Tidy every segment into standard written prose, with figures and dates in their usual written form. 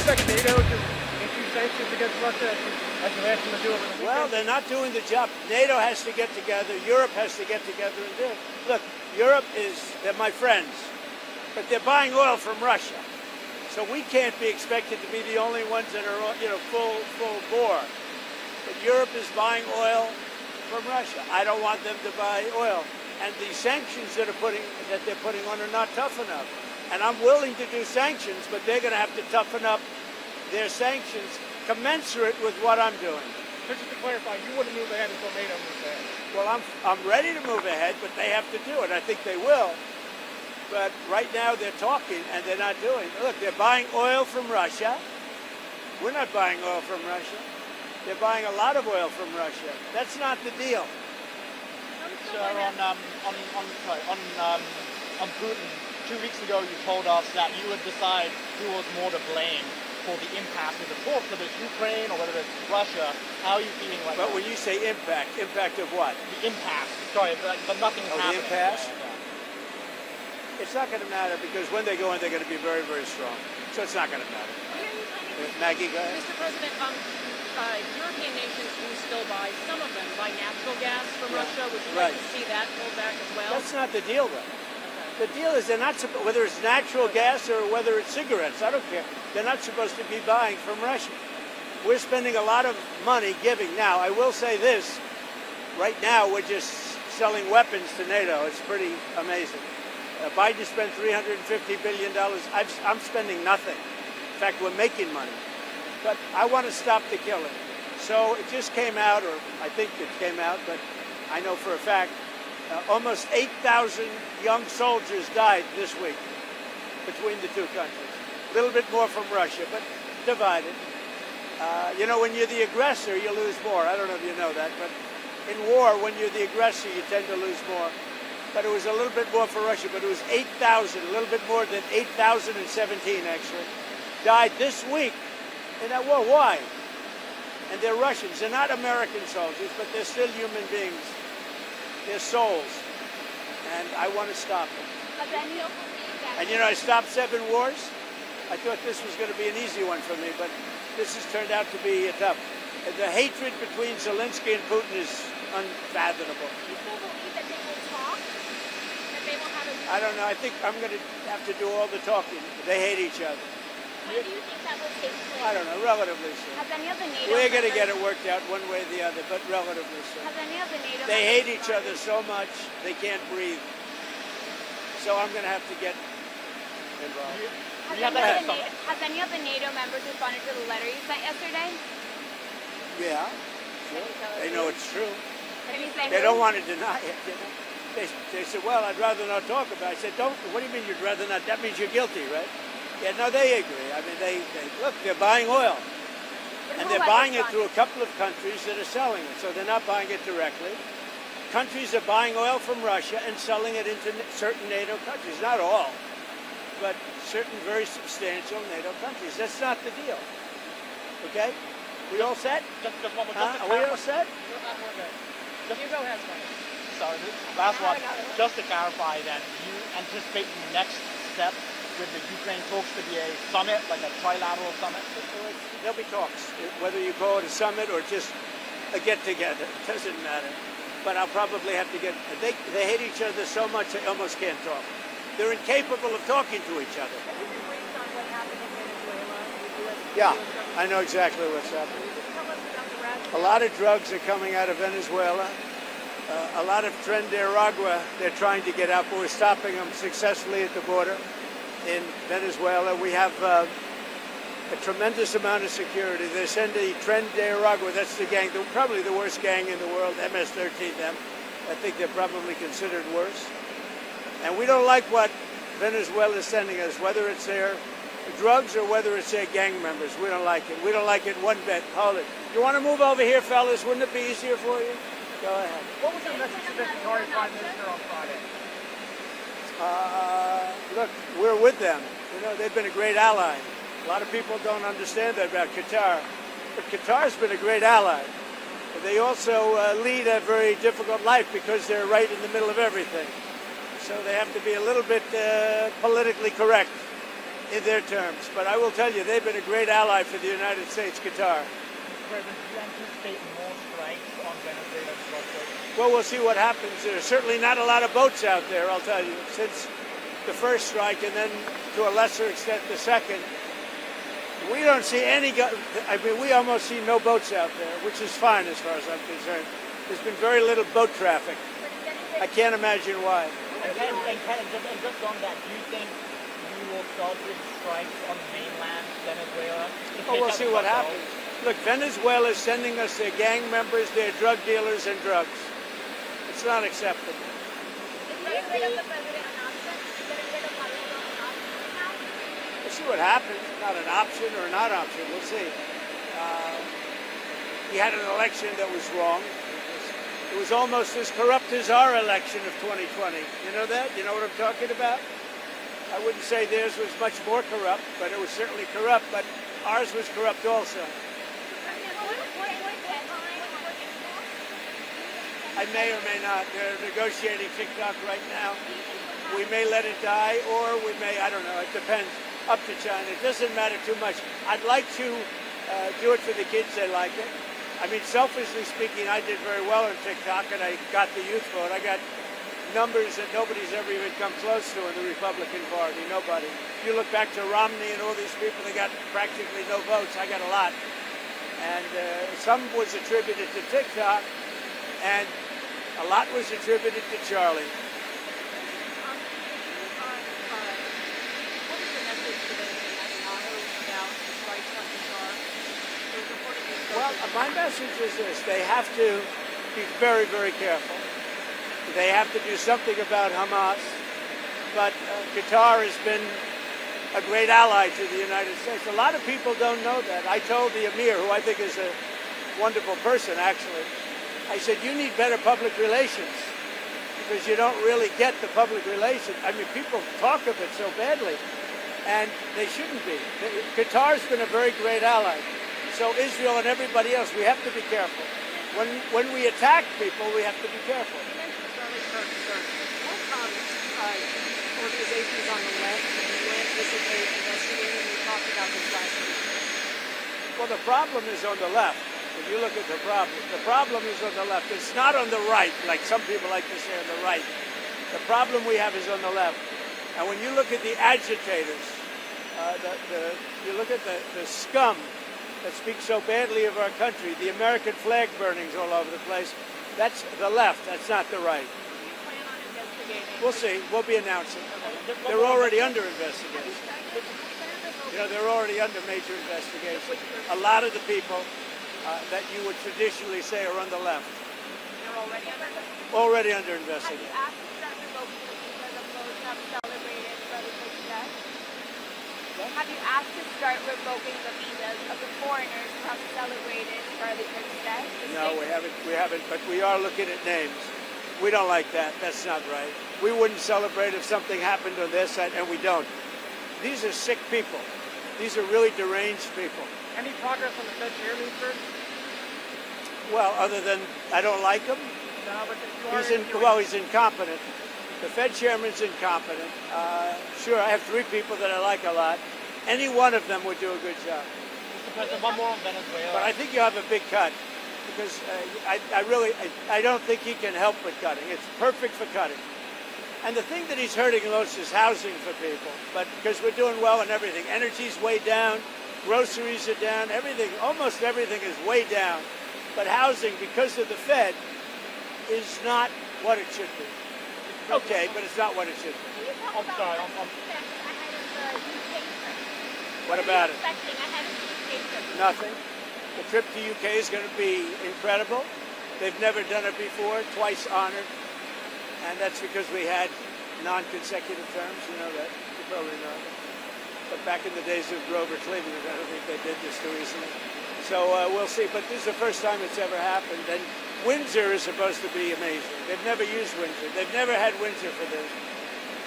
expect NATO to issue sanctions against Russia as you asked them to do over the weekend? Well, they're not doing the job. NATO has to get together. Europe has to get together and do it. Look, Europe they're my friends, but they're buying oil from Russia. So we can't be expected to be the only ones that are, full bore. But Europe is buying oil from Russia. I don't want them to buy oil. And the sanctions that they're putting on are not tough enough. And I'm willing to do sanctions, but they're going to have to toughen up their sanctions commensurate with what I'm doing. Just to clarify, you wouldn't move ahead until NATO moves ahead. Well, I'm ready to move ahead, but they have to do it. I think they will. But right now they're talking and they're not doing it. Look, they're buying oil from Russia. We're not buying oil from Russia. They're buying a lot of oil from Russia. That's not the deal. Sir, on Putin, 2 weeks ago you told us that you would decide who was more to blame for the impact of the talks, whether it's Ukraine or whether it's Russia. How are you feeling right now? But when you say impact of what? The impasse. Sorry, but nothing is happening. The impasse? Yeah. It's not going to matter because when they go in, they're going to be very, very strong. So it's not going to matter. Maggie, go ahead. Mr. President, European nations do still buy, some of them buy natural gas from Russia. Would you like to see that pulled back as well? That's not the deal, though. The deal is they're not whether it's natural gas or whether it's cigarettes. I don't care. They're not supposed to be buying from Russia. We're spending a lot of money giving. Now, I will say this. Right now, we're just selling weapons to NATO. It's pretty amazing. Biden spent $350 billion. I'm spending nothing. In fact, we're making money. But I want to stop the killing. So it just came out, or I think it came out, but I know for a fact, almost 8,000 young soldiers died this week between the two countries. A little bit more from Russia, but divided. When you're the aggressor, you lose more. I don't know if you know that, but in war, when you're the aggressor, you tend to lose more. But it was a little bit more for Russia, but it was 8,000, a little bit more than 8,017 actually, died this week in that war. Why? And they're Russians. They're not American soldiers, but they're still human beings. They're souls. And I want to stop them. And I stopped 7 wars. I thought this was going to be an easy one for me, but this has turned out to be tough. The hatred between Zelensky and Putin is unfathomable. You still believe that they will talk? That they will have a... I don't know. I think I'm going to have to do all the talking. They hate each other. When do you think that will take place? I don't know, relatively soon. Has any of the NATO We're going to get it worked out one way or the other, but relatively soon. Has any of the NATO They hate each other so much, they can't breathe. So I'm going to have to get involved. Has any of the NATO members responded to the letter you sent yesterday? Yeah, sure. They know it's true. They don't want to deny it, They said, well, I'd rather not talk about it. I said, what do you mean you'd rather not? That means you're guilty, right? Yeah, no, they agree. I mean, look, they're buying oil. And they're buying it through a couple of countries that are selling it. So they're not buying it directly. Countries are buying oil from Russia and selling it into certain NATO countries. Not all, but certain very substantial NATO countries. That's not the deal. Okay? We all set? Are we all set? You go ahead, Sorry, last one. Just to clarify then, you anticipate the next step with the Ukraine talks to be a summit, like a trilateral summit? There'll be talks, whether you call it a summit or just a get-together. It doesn't matter. But I'll probably have to they hate each other so much they almost can't talk. They're incapable of talking to each other. Yeah, I know exactly what's happening. A lot of drugs are coming out of Venezuela. A lot of Tren de Aragua they're trying to get out, but we're stopping them successfully at the border in Venezuela. We have a tremendous amount of security. They send a Tren de Aragua, that's the gang, probably the worst gang in the world, MS-13 them. I think they're probably considered worse. And we don't like what Venezuela is sending us, whether it's their drugs or whether it's their gang members. We don't like it. We don't like it one bit. Hold it. You want to move over here, fellas? Wouldn't it be easier for you? Go ahead. What was your message to the Qatari Prime Minister on Friday? Look, we're with them. They've been a great ally. A lot of people don't understand that about Qatar. But Qatar's been a great ally. But they also lead a very difficult life because they're right in the middle of everything. So they have to be a little bit politically correct. in their terms. But I will tell you, they've been a great ally for the United States, Qatar. President, do you anticipate more strikes on Venezuela's roadways? Well, we'll see what happens. There's certainly not a lot of boats out there, I'll tell you, since the first strike and then to a lesser extent the second. We don't see any, we almost see no boats out there, which is fine as far as I'm concerned. There's been very little boat traffic. I can't imagine why. And just on that, do you think you will start doing strikes on mainland Venezuela? Oh, we'll see what happens. Look, Venezuela is sending us their gang members, their drug dealers, and drugs. It's not acceptable. We'll see what happens. Not an option or a not option. We'll see. He had an election that was wrong. It was almost as corrupt as our election of 2020. You know that? You know what I'm talking about? I wouldn't say theirs was much more corrupt, but it was certainly corrupt. But ours was corrupt also. I may or may not. They're negotiating TikTok right now. We may let it die, or we may, I don't know, it depends. Up to China. It doesn't matter too much. I'd like to do it for the kids. They like it. I mean, selfishly speaking, I did very well on TikTok, and I got the youth vote. I got numbers that nobody's ever even come close to in the Republican Party. Nobody. If you look back to Romney and all these people, they got practically no votes. I got a lot. And some was attributed to TikTok, and a lot was attributed to Charlie. Well, my message is this. They have to be very, very careful. They have to do something about Hamas. But Qatar has been a great ally to the United States. A lot of people don't know that. I told the Emir, who I think is a wonderful person, actually, I said, you need better public relations because you don't really get the public relations. I mean, people talk of it so badly, and they shouldn't be. Qatar's been a very great ally. So Israel and everybody else, we have to be careful. When we attack people, we have to be careful. Organizations on the left, you anticipate investigating, we talked about this last week. Well, the problem is on the left. If you look at the problem is on the left. It's not on the right, like some people like to say on the right. The problem we have is on the left. And when you look at the agitators, you look at the scum that speaks so badly of our country, the American flag burnings all over the place, that's the left, that's not the right. We'll see. We'll be announcing. They're already under investigation. You know, they're already under major investigation. A lot of the people that you would traditionally say are on the left. They're already under investigation? Already under investigation. Have you asked to start revoking the visas of those who have celebrated Brother Success? Have you asked to start revoking the visas of the foreigners who have celebrated Brother Success? No, we haven't, but we are looking at names. We don't like that. That's not right. We wouldn't celebrate if something happened on their side, and we don't. These are sick people. These are really deranged people. Any progress on the Fed chairman, sir? Well, other than I don't like him. No, but you are. He's incompetent. The Fed chairman's incompetent. Sure, I have three people that I like a lot. Any one of them would do a good job. Mr. President, one more on Venezuela. But I think you have a big cut. Because I don't think he can help with cutting. It's perfect for cutting. And the thing that he's hurting most is housing for people. But because we're doing well in everything. Energy's way down. Groceries are down. Everything, almost everything is way down. But housing, because of the Fed, is not what it should be. Okay, but it's not what it should be. I'm sorry. What about it? Ahead of the UK trip? Nothing. The trip to UK is going to be incredible. They've never done it before, twice honored. And that's because we had non-consecutive terms. You know that. You probably know that. But back in the days of Grover Cleveland, I don't think they did this too easily. So we'll see. But this is the first time it's ever happened. And Windsor is supposed to be amazing. They've never used Windsor. They've never had Windsor for this.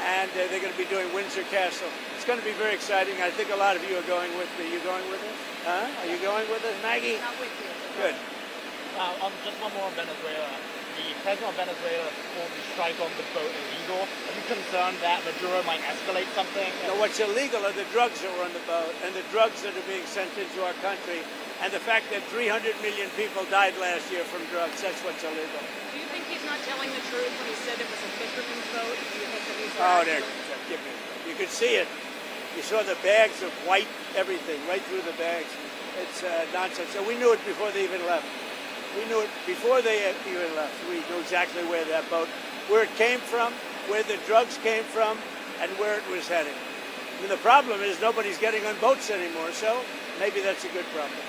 And they're going to be doing Windsor Castle. It's going to be very exciting. I think a lot of you are going with me. Are you going with us? Huh? Are you going with us, Maggie? Not with you. Good. Just one more on Venezuela. the president of Venezuela called the strike on the boat illegal. Are you concerned that Maduro might escalate something? No, what's illegal are the drugs that were on the boat and the drugs that are being sent into our country and the fact that 300 million people died last year from drugs. That's what's illegal. Do you think he's not telling the truth when he said it was a fisherman's boat? Do you think that he's Oh, there. Give me. You could see it. You saw the bags of white everything right through the bags. It's nonsense. So we knew it before they even left. We knew it before they even left. We knew exactly where that boat, where it came from, where the drugs came from, and where it was heading. And the problem is nobody's getting on boats anymore, so maybe that's a good problem.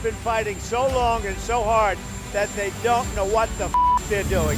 Been fighting so long and so hard that they don't know what the they're doing.